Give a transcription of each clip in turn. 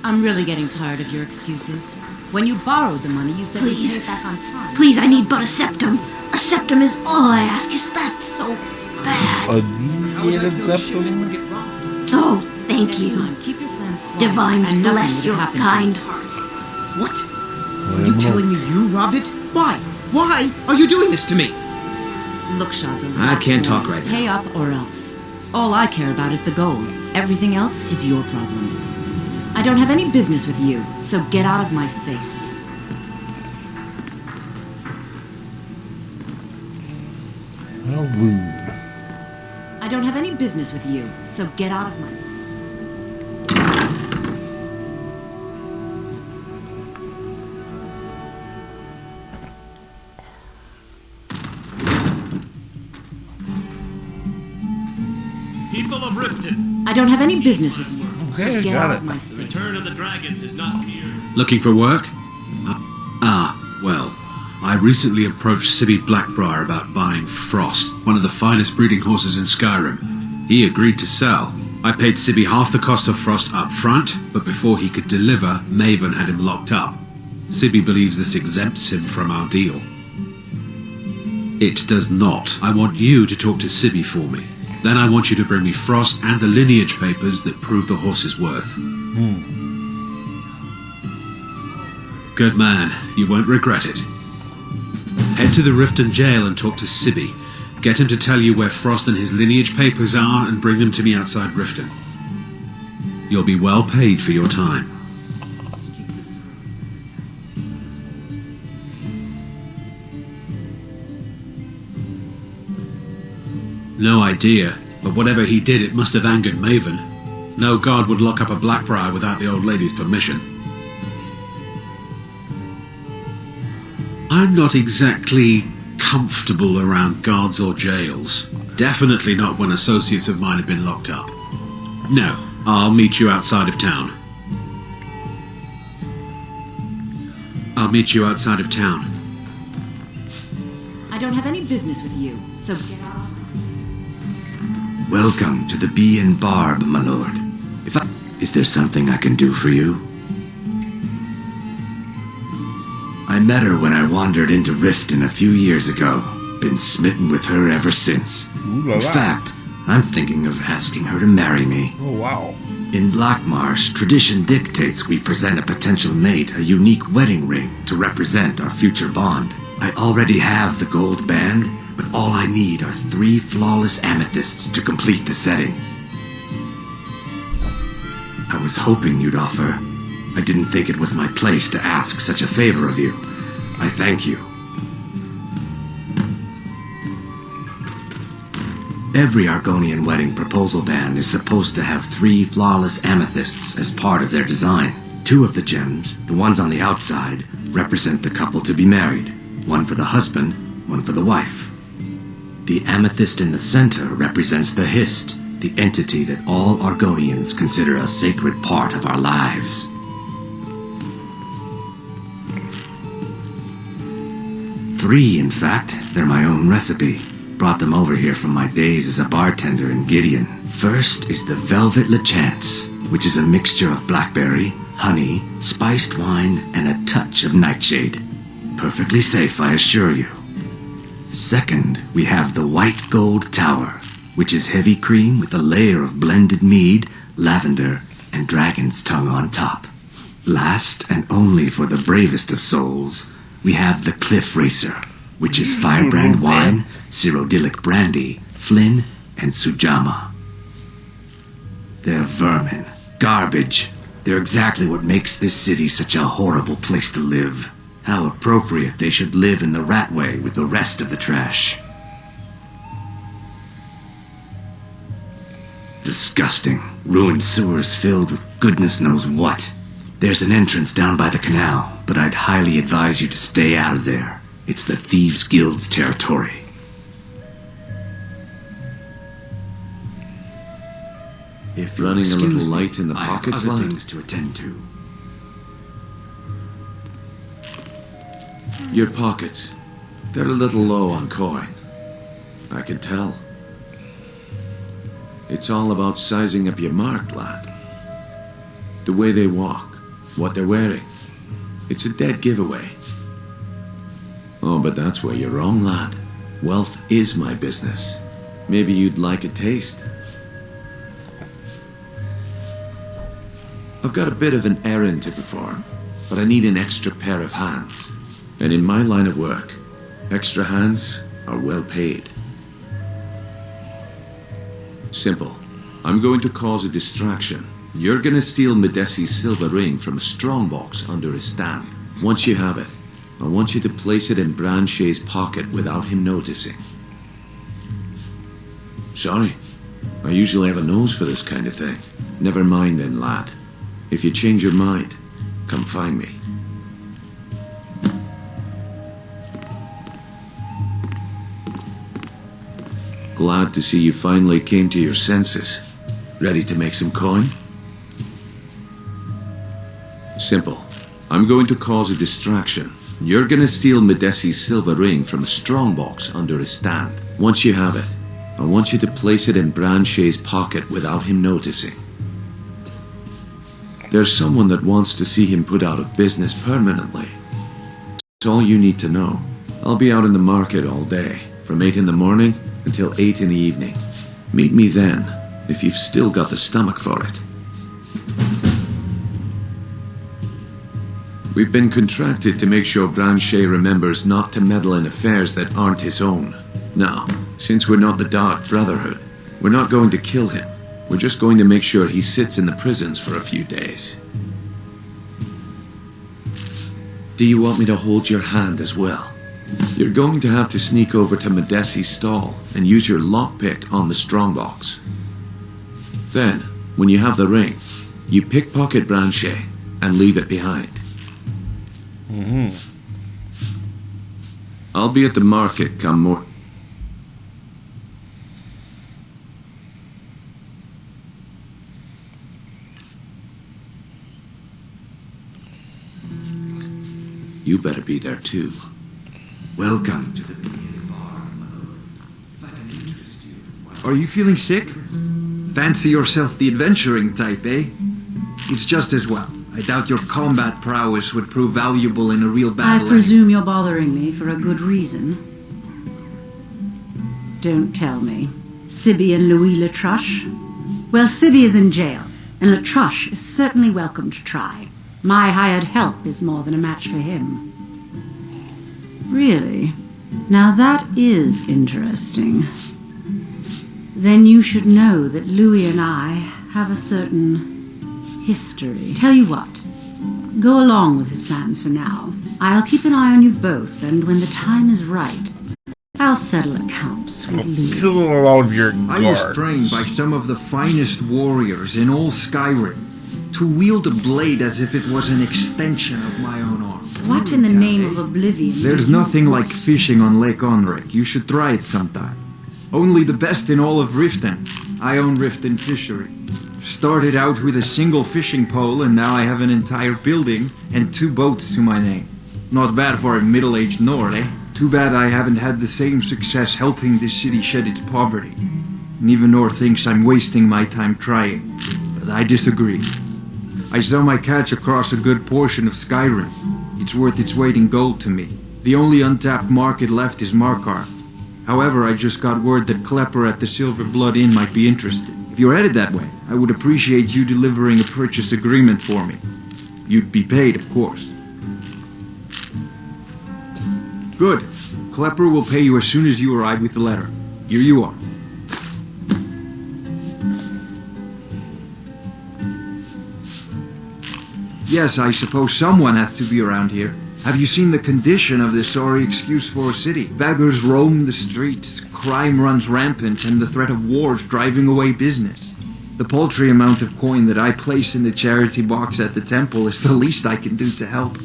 I'm really getting tired of your excuses. When you borrowed the money, you said you'd pay it back on time. Please, I need but a septum. A septum is all I ask. Is that so bad? Deviated septum? Oh, thank Next you. time, keep your plans quiet, Divines and nothing bless will your happen to kind you. heart. What? Are you telling me you robbed it? Why? Why are you doing this to me? Look, Shadra, I can't talk right now. Pay up or else. All I care about is the gold. Everything else is your problem. I don't have any business with you, so get out of my face. How rude. I don't have any business with you, so get out of my face. People of Riften, I don't have any business with you, Okay, so get got out it. of my face. Return of the Dragons is not near. Looking for work? Well, I recently approached Sibby Blackbriar about buying Frost, one of the finest breeding horses in Skyrim. He agreed to sell. I paid Sibby half the cost of Frost up front, but before he could deliver, Maven had him locked up. Sibby believes this exempts him from our deal. It does not. I want you to talk to Sibby for me. Then I want you to bring me Frost and the lineage papers that prove the horse's worth. Good man. You won't regret it. Head to the Riften jail and talk to Sibby. Get him to tell you where Frost and his lineage papers are and bring them to me outside Riften. You'll be well paid for your time. No idea, but whatever he did, it must have angered Maven. No god would lock up a Blackbriar without the old lady's permission. I'm not exactly comfortable around guards or jails. Definitely not when associates of mine have been locked up. No, I'll meet you outside of town. I'll meet you outside of town. I don't have any business with you, so get out. Welcome to the Bee and Barb, my lord. Is there something I can do for you? I met her when I wandered into Riften a few years ago. Been smitten with her ever since. Ooh la In la. fact, I'm thinking of asking her to marry me. Oh, wow. In Blackmarsh, tradition dictates we present a potential mate a unique wedding ring to represent our future bond. I already have the gold band, but all I need are 3 flawless amethysts to complete the setting. I was hoping you'd offer. I didn't think it was my place to ask such a favor of you. I thank you. Every Argonian wedding proposal band is supposed to have 3 flawless amethysts as part of their design. 2 of the gems, the ones on the outside, represent the couple to be married. One for the husband, one for the wife. The amethyst in the center represents the Hist, the entity that all Argonians consider a sacred part of our lives. 3, in fact. They're my own recipe. Brought them over here from my days as a bartender in Gideon. First is the Velvet Lechance, which is a mixture of blackberry, honey, spiced wine, and a touch of nightshade. Perfectly safe, I assure you. Second, we have the White Gold Tower, which is heavy cream with a layer of blended mead, lavender, and dragon's tongue on top. Last, and only for the bravest of souls, we have the Cliff Racer, which is firebrand wine, Cyrodiilic brandy, Flynn, and Sujamma. They're vermin. Garbage. They're exactly what makes this city such a horrible place to live. How appropriate they should live in the Ratway with the rest of the trash. Disgusting. Ruined sewers filled with goodness knows what. There's an entrance down by the canal, but I'd highly advise you to stay out of there. It's the Thieves' Guild's territory. If you'll Running a excuse little me, light in the I have pockets, other lad? things to attend to. Your pockets. They're a little low on coin. I can tell. It's all about sizing up your mark, lad. The way they walk, what they're wearing. It's a dead giveaway. Oh, but that's where you're wrong, lad. Wealth is my business. Maybe you'd like a taste. I've got a bit of an errand to perform, but I need an extra pair of hands. And in my line of work, extra hands are well paid. Simple. I'm going to cause a distraction. You're gonna steal Medesi's silver ring from a strongbox under his stand. Once you have it, I want you to place it in Branche's pocket without him noticing. Sorry, I usually have a nose for this kind of thing. Never mind then, lad. If you change your mind, come find me. Glad to see you finally came to your senses. Ready to make some coin? Simple. I'm going to cause a distraction. You're gonna steal Medesi's silver ring from a strongbox under his stand. Once you have it, I want you to place it in Branche's pocket without him noticing. There's someone that wants to see him put out of business permanently. That's all you need to know. I'll be out in the market all day, from 8 in the morning until 8 in the evening. Meet me then, if you've still got the stomach for it. We've been contracted to make sure Branche remembers not to meddle in affairs that aren't his own. Now, since we're not the Dark Brotherhood, we're not going to kill him. We're just going to make sure he sits in the prisons for a few days. Do you want me to hold your hand as well? You're going to have to sneak over to Medesi's stall and use your lockpick on the strongbox. Then, when you have the ring, you pickpocket Branche and leave it behind. I'll be at the market come more. You better be there too. Welcome to the Beacon Bar, my lord. If I can interest you. Are you feeling sick? Fancy yourself the adventuring type, eh? It's just as well. I doubt your combat prowess would prove valuable in a real battle. I presume you're bothering me for a good reason. Don't tell me. Sibby and Louis Latruche? Well, Sibby is in jail, and Latruche is certainly welcome to try. My hired help is more than a match for him. Really? Now that is interesting. Then you should know that Louis and I have a certain history. Tell you what, go along with his plans for now. I'll keep an eye on you both, and when the time is right, I'll settle accounts with Louis. Kill all of your I was guards. trained by some of the finest warriors in all Skyrim to wield a blade as if it was an extension of my own arm. What in the name of oblivion? There's nothing like fishing on Lake Onric. You should try it sometime. Only the best in all of Riften. I own Riften Fishery. Started out with a single fishing pole, and now I have an entire building and 2 boats to my name. Not bad for a middle-aged Nord, eh? Too bad I haven't had the same success helping this city shed its poverty. Nivenor thinks I'm wasting my time trying, but I disagree. I sell my catch across a good portion of Skyrim. It's worth its weight in gold to me. The only untapped market left is Markarth. However, I just got word that Klepper at the Silver Blood Inn might be interested. If you're headed that way, I would appreciate you delivering a purchase agreement for me. You'd be paid, of course. Good. Klepper will pay you as soon as you arrive with the letter. Here you are. Yes, I suppose someone has to be around here. Have you seen the condition of this sorry excuse for a city? Beggars roam the streets, crime runs rampant, and the threat of wars driving away business. The paltry amount of coin that I place in the charity box at the temple is the least I can do to help.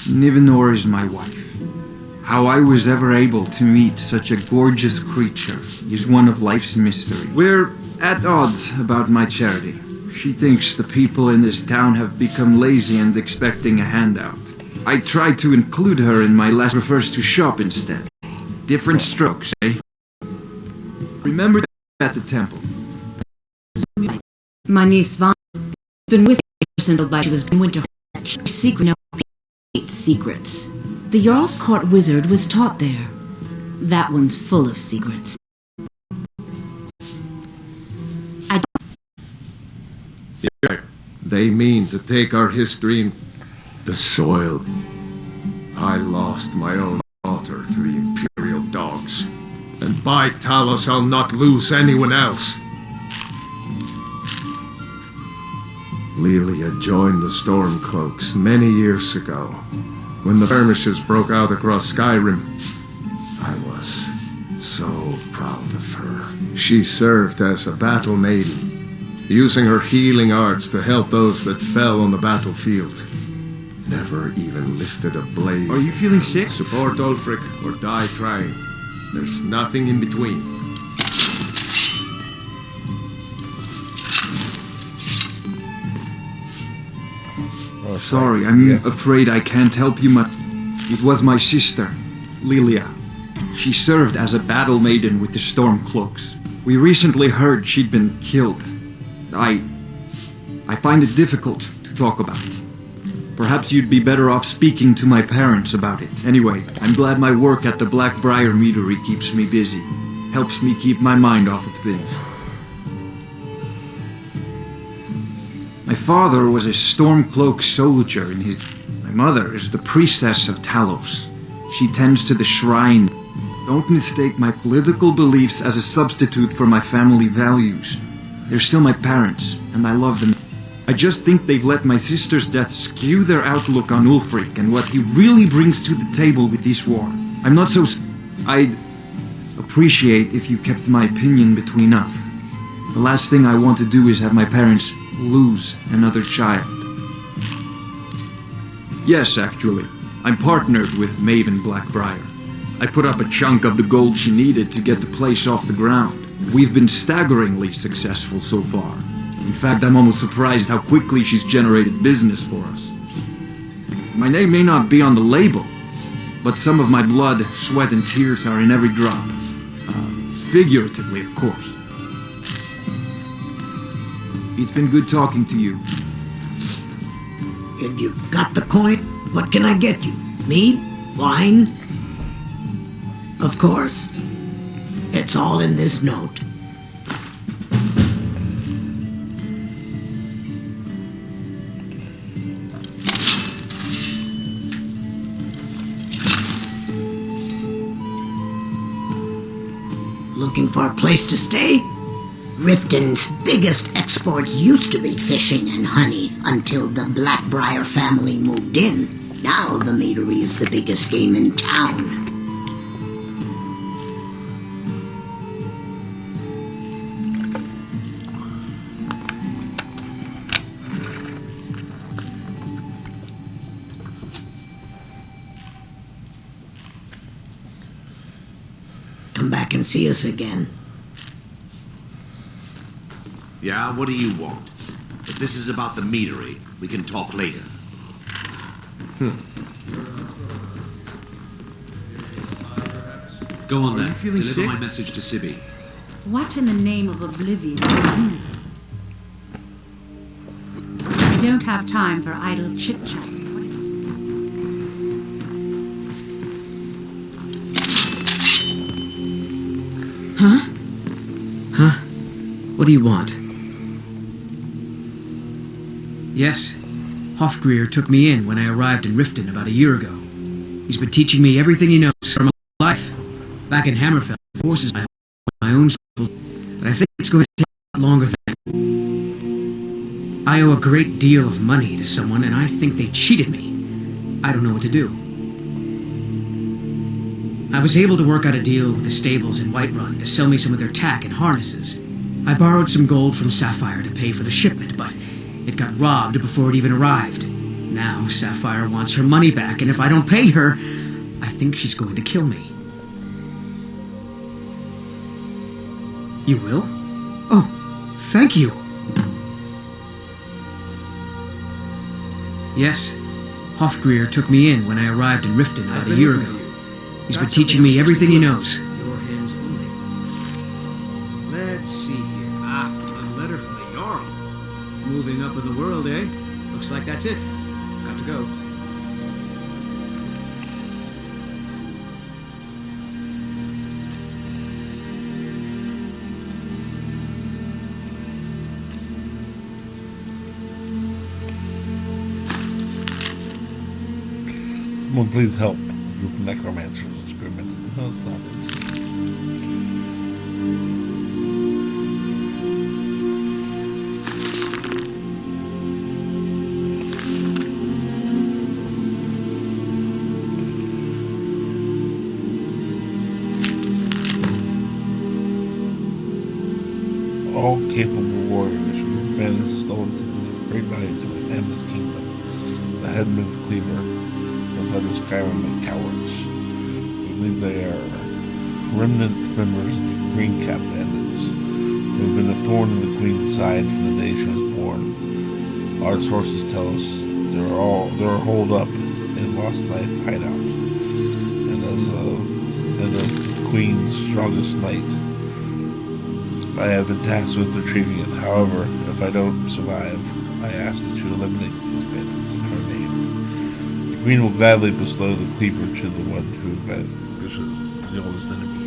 Nivenor is my wife. How I was ever able to meet such a gorgeous creature is one of life's mysteries. We're at odds about my charity. She thinks the people in this town have become lazy and expecting a handout. I try to include her in my last refers to shop instead. Different strokes, eh? Remember that at the temple. My niece Vaughn has been with Sent by she was winter secret no secrets. The Jarl's Court wizard was taught there. That one's full of secrets. They mean to take our history in the soil. I lost my own daughter to the Imperial dogs. And by Talos, I'll not lose anyone else. Lilia joined the Stormcloaks many years ago. When the skirmishes broke out across Skyrim, I was so proud of her. She served as a battle maiden, using her healing arts to help those that fell on the battlefield. Never even lifted a blade. Are you feeling sick? Support Ulfric or die trying. There's nothing in between. Sorry, I'm afraid I can't help you much. It was my sister, Lilia. She served as a battle maiden with the Stormcloaks. We recently heard she'd been killed. I find it difficult to talk about. Perhaps you'd be better off speaking to my parents about it. Anyway, I'm glad my work at the Blackbriar Meadery keeps me busy. Helps me keep my mind off of things. My father was a Stormcloak soldier in his... My mother is the priestess of Talos. She tends to the shrine. Don't mistake my political beliefs as a substitute for my family values. They're still my parents, and I love them. I just think they've let my sister's death skew their outlook on Ulfric and what he really brings to the table with this war. I'm not so... I'd appreciate if you kept my opinion between us. The last thing I want to do is have my parents lose another child. Yes, actually. I'm partnered with Maven Blackbriar. I put up a chunk of the gold she needed to get the place off the ground. We've been staggeringly successful so far. In fact, I'm almost surprised how quickly she's generated business for us. My name may not be on the label, but some of my blood, sweat, and tears are in every drop. Figuratively, of course. It's been good talking to you. If you've got the coin, what can I get you? Mead? Wine? Of course. It's all in this note. Looking for a place to stay? Riften's biggest exports used to be fishing and honey until the Blackbriar family moved in. Now the meadery is the biggest game in town. Come back and see us again. Yeah, what do you want? If this is about the meadery, we can talk later. Go on then. feeling Deliver sick? my message to Sibby. What in the name of oblivion are you? I don't have time for idle chit-chat. Huh? Huh? What do you want? Yes. Hofgrir took me in when I arrived in Riften about a year ago. He's been teaching me everything he knows from my life. Back in Hammerfell, horses my own stables, but I think it's going to take a lot longer than I owe a great deal of money to someone, and I think they cheated me. I don't know what to do. I was able to work out a deal with the stables in Whiterun to sell me some of their tack and harnesses. I borrowed some gold from Sapphire to pay for the shipment, but it got robbed before it even arrived. Now Sapphire wants her money back, and if I don't pay her, I think she's going to kill me. You will? Oh, thank you. Yes, Hofgrir took me in when I arrived in Riften about a year ago. He's been teaching me everything he knows. Your hands only. Let's see here. A letter from the Jarl. Moving up in the world, eh? Looks like that's it. Got to go. Someone please help. A group of necromancers experimenting. No, it's not it. All capable warriors who man has stolen something of great value to my family's kingdom. The headman's cleaver have led the Skyrim by cowards. We believe they are remnant members of the Green Cap Bandits, who have been a thorn in the Queen's side from the day she was born. Our sources tell us they're holed up in Lost Life hideout, and as the Queen's strongest knight, I have been tasked with retrieving it. However, if I don't survive, I ask that you eliminate these bandits in her name. The Queen will gladly bestow the cleaver to the one who vanquishes the oldest enemy.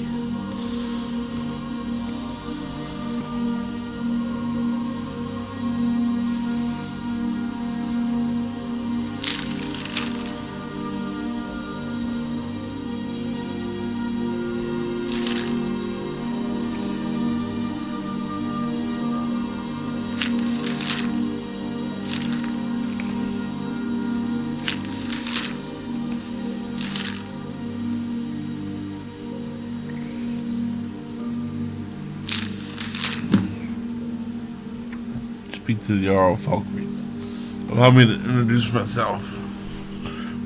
Speak to the Jarl of Falkreath. Allow me to introduce myself.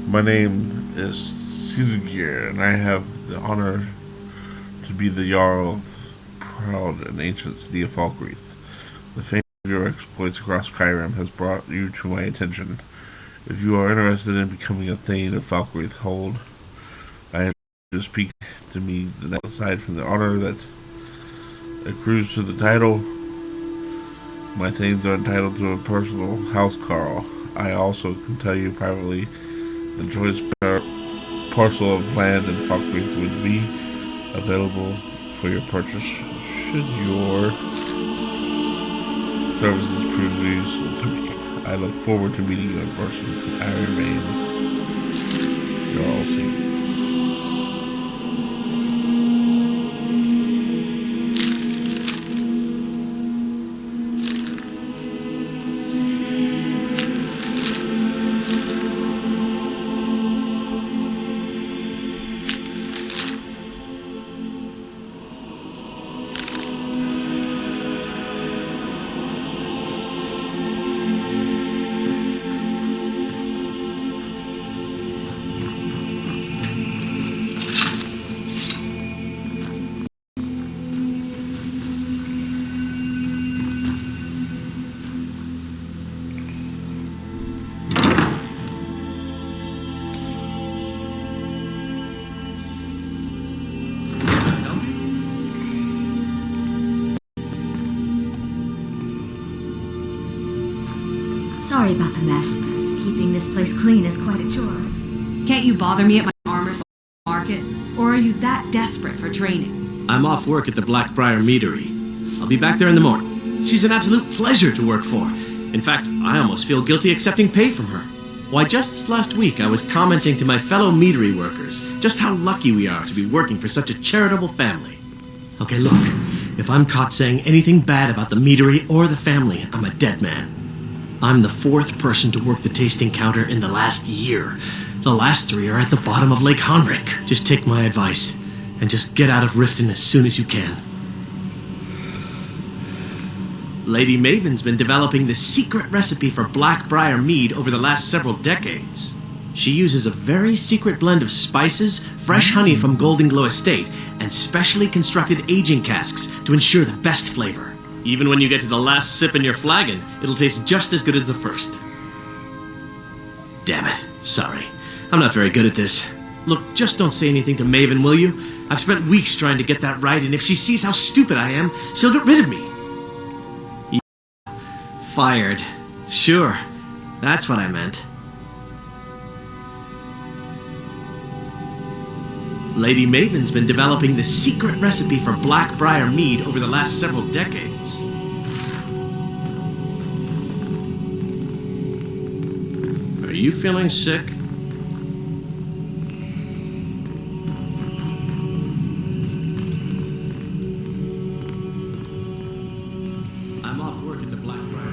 My name is Silgir, and I have the honor to be the Jarl of proud and ancient city of Falkreath. The fame of your exploits across Skyrim has brought you to my attention. If you are interested in becoming a Thane of Falkreath Hold, I have to speak to me. Aside from the honor that accrues to the title, my Thanes are entitled to a personal housecarl. I also can tell you privately the choice parcel of land in Falkreath would be available for your purchase should your services prove useful to me. I look forward to meeting you in person. I remain your all senior. Sorry about the mess. Keeping this place clean is quite a chore. Can't you bother me at my armor market? Or are you that desperate for training? I'm off work at the Blackbriar Meadery. I'll be back there in the morning. She's an absolute pleasure to work for. In fact, I almost feel guilty accepting pay from her. Why, just this last week I was commenting to my fellow meadery workers just how lucky we are to be working for such a charitable family. Okay, look, if I'm caught saying anything bad about the meadery or the family, I'm a dead man. I'm the 4th person to work the tasting counter in the last year. The last 3 are at the bottom of Lake Honrick. Just take my advice, and just get out of Riften as soon as you can. Lady Maven's been developing the secret recipe for Blackbriar mead over the last several decades. She uses a very secret blend of spices, fresh honey from Golden Glow Estate, and specially constructed aging casks to ensure the best flavor. Even when you get to the last sip in your flagon, it'll taste just as good as the first. Damn it. Sorry. I'm not very good at this. Look, just don't say anything to Maven, will you? I've spent weeks trying to get that right, and if she sees how stupid I am, she'll get rid of me. Yeah. Fired. Sure. That's what I meant. Lady Maven's been developing the secret recipe for Blackbriar mead over the last several decades. Are you feeling sick? I'm off work at the Blackbriar